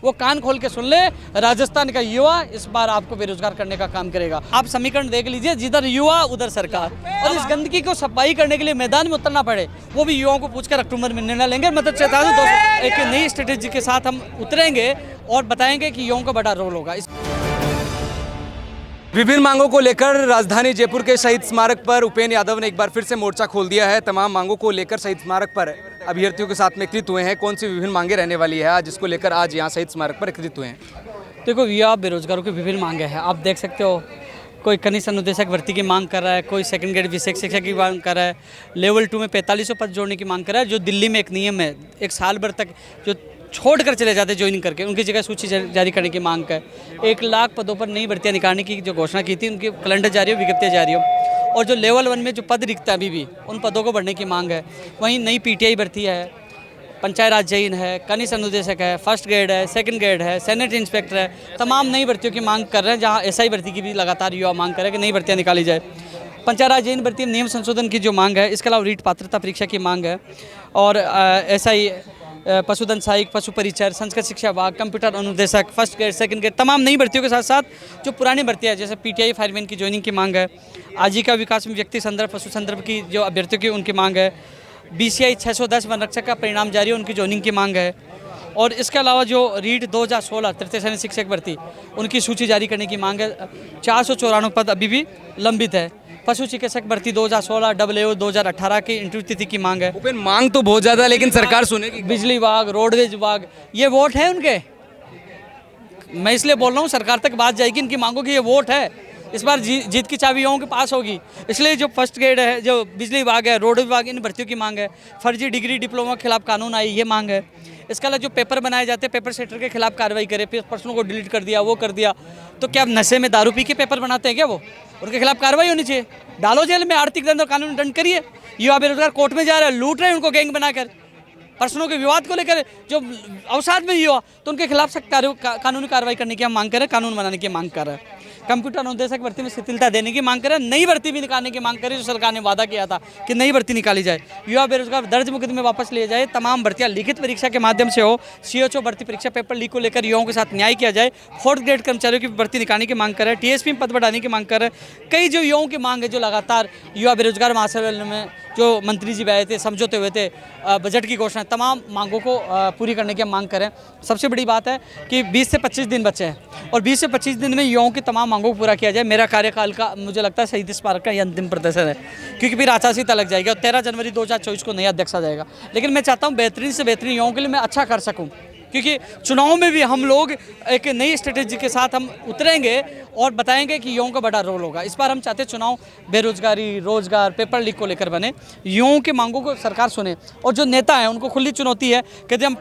वो कान खोल के सुन ले, राजस्थान का युवा इस बार आपको बेरोजगार करने का काम करेगा। आप समीकरण देख लीजिए, जिधर युवा उधर सरकार, और इस गंदगी को सफाई करने के लिए मैदान में उतरना पड़े वो भी युवाओं को पूछकर अक्टूबर में निर्णय लेंगे। मतलब चाहता हूँ दोस्तों, एक नई स्ट्रेटेजी के साथ हम उतरेंगे और बताएंगे कि युवाओं का बड़ा रोल होगा। विभिन्न मांगों को लेकर राजधानी जयपुर के शहीद स्मारक पर उपेंद्र यादव ने एक बार फिर से मोर्चा खोल दिया है। तमाम मांगों को लेकर शहीद स्मारक पर अभ्यर्थियों के साथ में एकत्रित हुए हैं। कौन सी विभिन्न मांगे रहने वाली है आज, जिसको लेकर आज यहाँ शहीद स्मारक पर एकत्रित हुए हैं? देखो, युवा बेरोजगारों की विभिन्न मांगे हैं। आप देख सकते हो, कोई कनिष्ठ अनुदेशक भर्ती की मांग कर रहा है, कोई सेकंड ग्रेड विशेष शिक्षक की मांग कर रहा है, लेवल 2 में 4500 पद जोड़ने की मांग कर रहा है। जो दिल्ली में एक नियम है, एक साल भर तक जो छोड़ कर चले जाते ज्वाइनिंग करके, उनकी जगह सूची जारी करने की मांग है। 1 लाख पदों पर नई भर्तियां निकालने की जो घोषणा की थी, उनकी कैलेंडर जारी हो, विज्ञप्तियां जारी हो। और जो लेवल 1 में जो पद रिक्त है अभी भी, उन पदों को बढ़ने की मांग है। वहीं नई पीटीआई भर्ती है, पंचायत राज जैन है, कनिष्ठ अनुदेशक है, फर्स्ट ग्रेड है, सेकंड ग्रेड है, सैनिटरी इंस्पेक्टर है, तमाम नई भर्तियों की मांग कर रहे हैं। जहां एसआई भर्ती की भी लगातार युवा मांग कर रहे हैं कि नई भर्तियां निकाली जाए। पंचायत राज जैन भर्ती नियम संशोधन की जो मांग है, इसके अलावा रीट पात्रता परीक्षा की मांग है। और एसआई, पशुधन सहायक, पशु परिचर, संस्कृत शिक्षा विभाग, कंप्यूटर अनुदेशक, फर्स्ट ग्रेड, सेकंड ग्रेड, तमाम नई भर्तियों के साथ साथ जो पुरानी भर्तियाँ जैसे पीटीआई फायरमैन की ज्वाइनिंग की मांग है। आजीविका विकास में व्यक्ति संदर्भ, पशु संदर्भ की जो अभ्यर्थियों की उनकी मांग है। बीसीआई 610 वन रक्षक का परिणाम जारी है, उनकी ज्वाइनिंग की मांग है। और इसके अलावा जो रीट 2016 तृतीय श्रेणी शिक्षक भर्ती, उनकी सूची जारी करने की मांग है। 494 पद अभी भी लंबित है। पशु चिकित्सक भर्ती 2016 AAO 2018 की इंटरव्यू तिथि की मांग है। उपेंद्र, मांग तो बहुत ज़्यादा, लेकिन सरकार सुनेगी? बिजली विभाग, रोडवेज विभाग, ये वोट है उनके। मैं इसलिए बोल रहा हूँ, सरकार तक बात जाएगी, इनकी मांगों की ये वोट है। इस बार जीत की चाबी युवाओं के पास होगी। इसलिए जो फर्स्ट ग्रेड है, जो बिजली विभाग है, रोड विभाग, इन भर्तियों की मांग है। फर्जी डिग्री डिप्लोमा के खिलाफ कानून आई, ये मांग है। इसके अलावा जो पेपर बनाए जाते हैं, पेपर सेटर के खिलाफ कार्रवाई करे, फिर प्रश्नों को डिलीट कर दिया, वो कर दिया। तो क्या नशे में दारू पी के पेपर बनाते हैं क्या वो? उनके खिलाफ कार्रवाई होनी चाहिए। डालो जेल में, आर्थिक दंड और कानूनी दंड करिए। युवा बेरोजगार कोर्ट में जा रहे हैं, लूट रहे हैं उनको गैंग बनाकर। प्रश्नों के विवाद को लेकर जो अवसाद में युवा, तो उनके खिलाफ सख्त कानूनी कार्रवाई करने की हम मांग कर रहे हैं, कानून बनाने की मांग कर रहे हैं। कंप्यूटर अनुदेशक भर्ती में शिथिलता देने की मांग करें, नई भर्ती भी निकालने की मांग करें। जो सरकार ने वादा किया था कि नई भर्ती निकाली जाए, युवा बेरोजगार दर्ज मुकदमे वापस लिए जाए, तमाम भर्तियां लिखित परीक्षा के माध्यम से हो। सीएचओ भर्ती परीक्षा पेपर लीक को लेकर युवाओं के साथ न्याय किया जाए। 4th ग्रेड कर्मचारियों की भर्ती निकालने की मांग करें। टीएसपी में पद बढ़ाने की मांग करें। कई जो युवाओं की मांग है, जो लगातार युवा बेरोजगार महासम्मेलन में जो मंत्री जी भी आए थे, समझौते हुए थे, बजट की घोषणा, तमाम मांगों को पूरी करने की मांग करें। सबसे बड़ी बात है कि 20 से 25 दिन बचे हैं, और 20 से 25 दिन में युवाओं की तमाम मांगों को पूरा किया जाए। मेरा कार्यकाल का, मुझे लगता है, शहीद स्मारक का ये अंतिम प्रदर्शन है, क्योंकि फिर आचार संहिता लग जाएगी और 13 जनवरी 2024 को नया अध्यक्ष आ जाएगा। लेकिन मैं चाहता हूँ बेहतरीन से बेहतरीन युवाओं के लिए मैं अच्छा कर सकूँ, क्योंकि चुनाव में भी हम लोग एक नई स्ट्रेटेजी के साथ हम उतरेंगे और बताएंगे कि युवाओं का बड़ा रोल होगा। इस बार हम चाहते हैं चुनाव बेरोजगारी, रोजगार, पेपर लीक को लेकर बने, युवाओं की मांगों को सरकार सुने। और जो नेता हैं, उनको खुली चुनौती है, कहते हम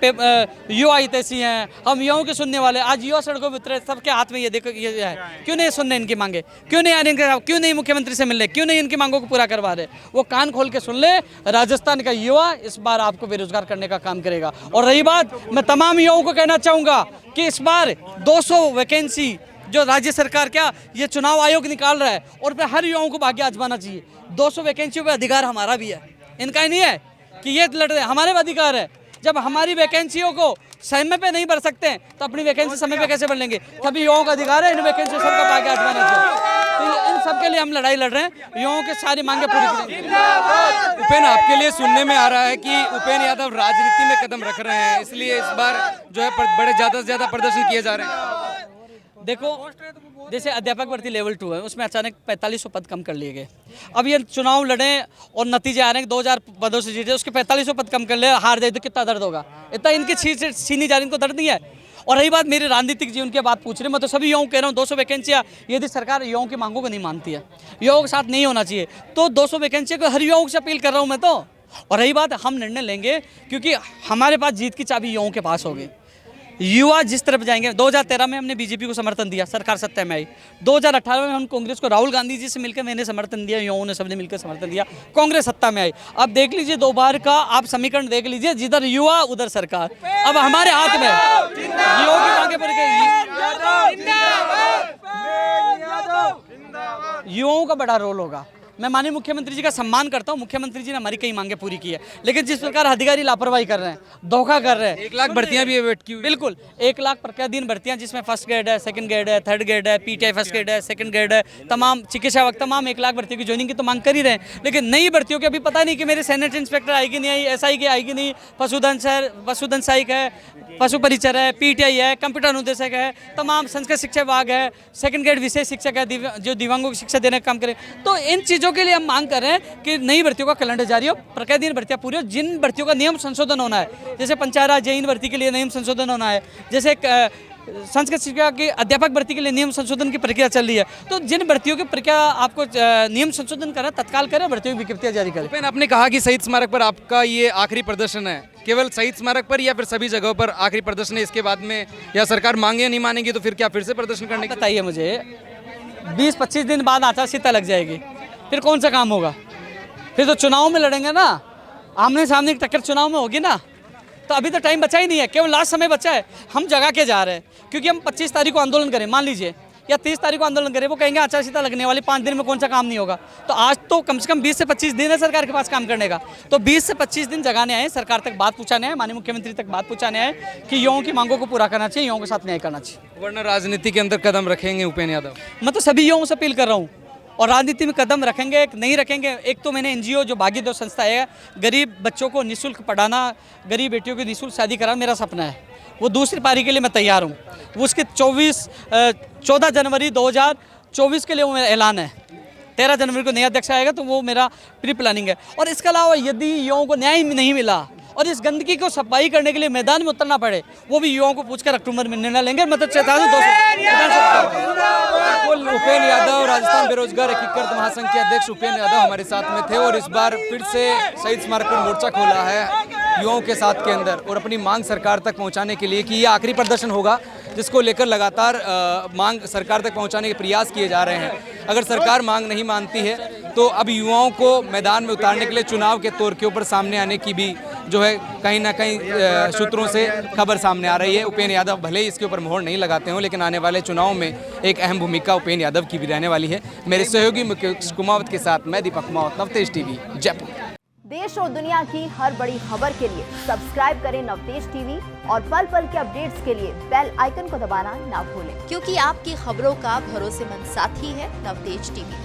युवा हितैषी हैं, हम युवाओं के सुनने वाले। आज युवा सड़कों पर उतरे, सबके हाथ में ये देखो ये है, क्यों नहीं सुन रहे इनकी मांगे? क्यों नहीं आ रहे? क्यों नहीं मुख्यमंत्री से मिल रहे? क्यों नहीं इनकी मांगों को पूरा करवा रहे? वो कान खोल के सुन ले, राजस्थान का युवा इस बार आपको बेरोजगार करने का काम करेगा। और रही बात, मैं तमाम युवाओं को कहना चाहूँगा कि इस बार 200 वैकेंसी जो राज्य सरकार, क्या ये चुनाव आयोग निकाल रहा है, और पे हर युवाओं को भाग्य आजमाना चाहिए। 200 वैकेंसियों पे अधिकार हमारा भी है, इनका ही नहीं है कि ये लड़ रहे हैं, हमारे भी अधिकार है। जब हमारी वैकेंसियों को समय पे नहीं भर सकते हैं, तो अपनी वैकेंसी समय पे कैसे भर लेंगे? तभी युवाओं का अधिकार है इन वैकेंसियों सबका भाग्य आजमाना चाहिए। तो इन सब के लिए हम लड़ाई लड़ रहे हैं, युवाओं की सारी मांगे पूरी करेंगे। उपेंद्र, आपके लिए सुनने में आ रहा है कि उपेंद्र यादव राजनीति में कदम रख रहे हैं, इसलिए इस बार जो है बड़े ज़्यादा से ज़्यादा प्रदर्शन किए जा रहे हैं। देखो, जैसे अध्यापक भर्ती लेवल 2 है, उसमें अचानक 4500 पद कम कर लिए गए। अब ये चुनाव लड़े और नतीजे आ रहे हैं, 2000 पदों से जीते, उसके 4500 पद कम कर ले, हार जाए तो कितना दर्द होगा? इतना इनकी छीनी जा रही, इनको दर्द नहीं है। और रही बात मेरे राजनीतिक जीवन की बात पूछ रहे, मैं तो सभी युवाओं कह रहा हूँ, 200 वैकेंसियाँ यदि सरकार युवाओं की मांगों को नहीं मानती है, युवाओं के साथ नहीं होना चाहिए, तो 200 वैकेंसियों को हर युवाओं से अपील कर रहा हूँ मैं तो। और रही बात, हम निर्णय लेंगे, क्योंकि हमारे पास जीत की चाबी युवाओं के पास होगी। युवा जिस तरफ जाएंगे, 2013 में हमने बीजेपी को समर्थन दिया, सरकार सत्ता में आई। 2018 में हम कांग्रेस को, राहुल गांधी जी से मिलकर मैंने समर्थन दिया, युवाओं ने सबने मिलकर समर्थन दिया, कांग्रेस सत्ता में आई। अब देख लीजिए, 2 बार का आप समीकरण देख लीजिए, जिधर युवा उधर सरकार। अब हमारे हाथ में युवाओं की मांगे पर युवाओं का बड़ा रोल होगा। मैं माननीय मुख्यमंत्री जी का सम्मान करता हूँ, मुख्यमंत्री जी ने हमारी कई मांगे पूरी की है, लेकिन जिस प्रकार अधिकारी लापरवाही कर रहे हैं, धोखा कर रहे हैं। 1 लाख भर्तियां भी वेट की हुई। बिल्कुल 1 लाख प्रतिदिन भर्तियां, जिसमें फर्स्ट ग्रेड है, सेकंड ग्रेड है, थर्ड ग्रेड है, पीटीआई फर्स्ट ग्रेड है, सेकंड ग्रेड है, तमाम चिकित्सा तमाम 1 लाख भर्तियों की ज्वाइनिंग की तो मांग कर ही रहे हैं, लेकिन नई भर्तियों की अभी पता नहीं कि मेरे सैनिटरी इंस्पेक्टर आएगी नहीं आई, एसआई की आएगी नहीं, पशुधन सहायक है, पशु परिचर है, पीटीआई है, कंप्यूटर अनुदेशक है, तमाम संस्कृत शिक्षा विभाग है, सेकंड ग्रेड विशेष शिक्षक है, जो दिव्यांगों की शिक्षा देने का काम करें। तो इन चीज़ों के लिए हम मांग कर रहे हैं कि नई भर्तियों का कैलेंडर जारी हो, प्रतिदिन भर्तियां पूरी हो। जिन भर्तियों का नियम संशोधन होना है, जैसे पंचायत राज जेईन भर्ती के लिए नियम संशोधन होना है, जैसे संस्कृत शिक्षा की अध्यापक भर्ती के लिए नियम संशोधन की प्रक्रिया चल रही है, तो जिन भर्तियों की प्रक्रिया आपको नियम संशोधन करें, तत्काल करें, भर्तियों की विज्ञप्तियां जारी करें। उपेन, आपने कहा कि शहीद स्मारक पर आपका ये आखिरी प्रदर्शन है, केवल शहीद स्मारक पर या फिर सभी जगहों पर आखिरी प्रदर्शन है? इसके बाद में या सरकार मांगे नहीं मानेगी तो फिर क्या फिर से प्रदर्शन करने की? बताइए मुझे, 20-25 दिन बाद आचार संहिता लग जाएगी, फिर कौन सा काम होगा? फिर तो चुनाव में लड़ेंगे ना, आमने सामने की टक्कर चुनाव में होगी ना। तो अभी तो टाइम बचा ही नहीं है, केवल लास्ट समय बचा है। हम जगा के जा रहे हैं, क्योंकि हम 25 तारीख को आंदोलन करें, मान लीजिए, या 30 तारीख को आंदोलन करें, वो कहेंगे आचार संहिता लगने वाली 5 दिन में कौन सा काम नहीं होगा। तो आज तो कम से कम 20 से 25 दिन है सरकार के पास काम करने का, तो 20 से 25 दिन जगाने आए, सरकार तक बात पहुंचाने आए, माननीय मुख्यमंत्री तक बात पहुंचाने आए कि युवाओं की मांगों को पूरा करना चाहिए, युवाओं के साथ न्याय करना चाहिए। वरना राजनीति के अंदर कदम रखेंगे उपेन यादव? मैं तो सभी युवाओं से अपील कर रहा हूँ, और राजनीति में कदम रखेंगे नहीं रखेंगे। एक तो मैंने एनजीओ जो भागीदार संस्था है, गरीब बच्चों को निःशुल्क पढ़ाना, गरीब बेटियों की निःशुल्क शादी कराना मेरा सपना है, वो दूसरी पारी के लिए मैं तैयार हूँ। वो उसके 14 जनवरी 2024 के लिए वो मेरा ऐलान है। 13 जनवरी को नया अध्यक्ष आएगा, तो वो मेरा प्री प्लानिंग है। और इसके अलावा यदि युवाओं को न्याय नहीं मिला और इस गंदगी को सफाई करने के लिए मैदान में उतरना पड़े, वो भी युवाओं को पूछकर अक्टूबर में निर्णय लेंगे। मतलब 200 उपेन यादव, राजस्थान बेरोजगार एकीकृत महासंघ के अध्यक्ष उपेन यादव हमारे साथ में थे, और इस बार फिर से शहीद स्मारक पर मोर्चा खोला है युवाओं के साथ के अंदर, और अपनी मांग सरकार तक पहुंचाने के लिए कि ये आखिरी प्रदर्शन होगा, जिसको लेकर लगातार मांग सरकार तक पहुंचाने के प्रयास किए जा रहे हैं। अगर सरकार मांग नहीं मानती है तो अब युवाओं को मैदान में उतारने के लिए चुनाव के तौर के ऊपर सामने आने की भी जो है कहीं ना कहीं सूत्रों से खबर सामने आ रही है। उपेन यादव भले ही इसके ऊपर मोहर नहीं लगाते हों, लेकिन आने वाले चुनाव में एक अहम भूमिका उपेन यादव की भी रहने वाली है। मेरे सहयोगी मुकेश कुमावत के साथ मैं दीपक कुमावत, नवतेज टीवी, जयपुर। देश और दुनिया की हर बड़ी खबर के लिए सब्सक्राइब करें नवतेज टीवी, और पल पल के अपडेट्स के लिए बेल आइकन को दबाना ना भूलें, क्योंकि आपकी खबरों का भरोसेमंद साथी है नवतेज टीवी।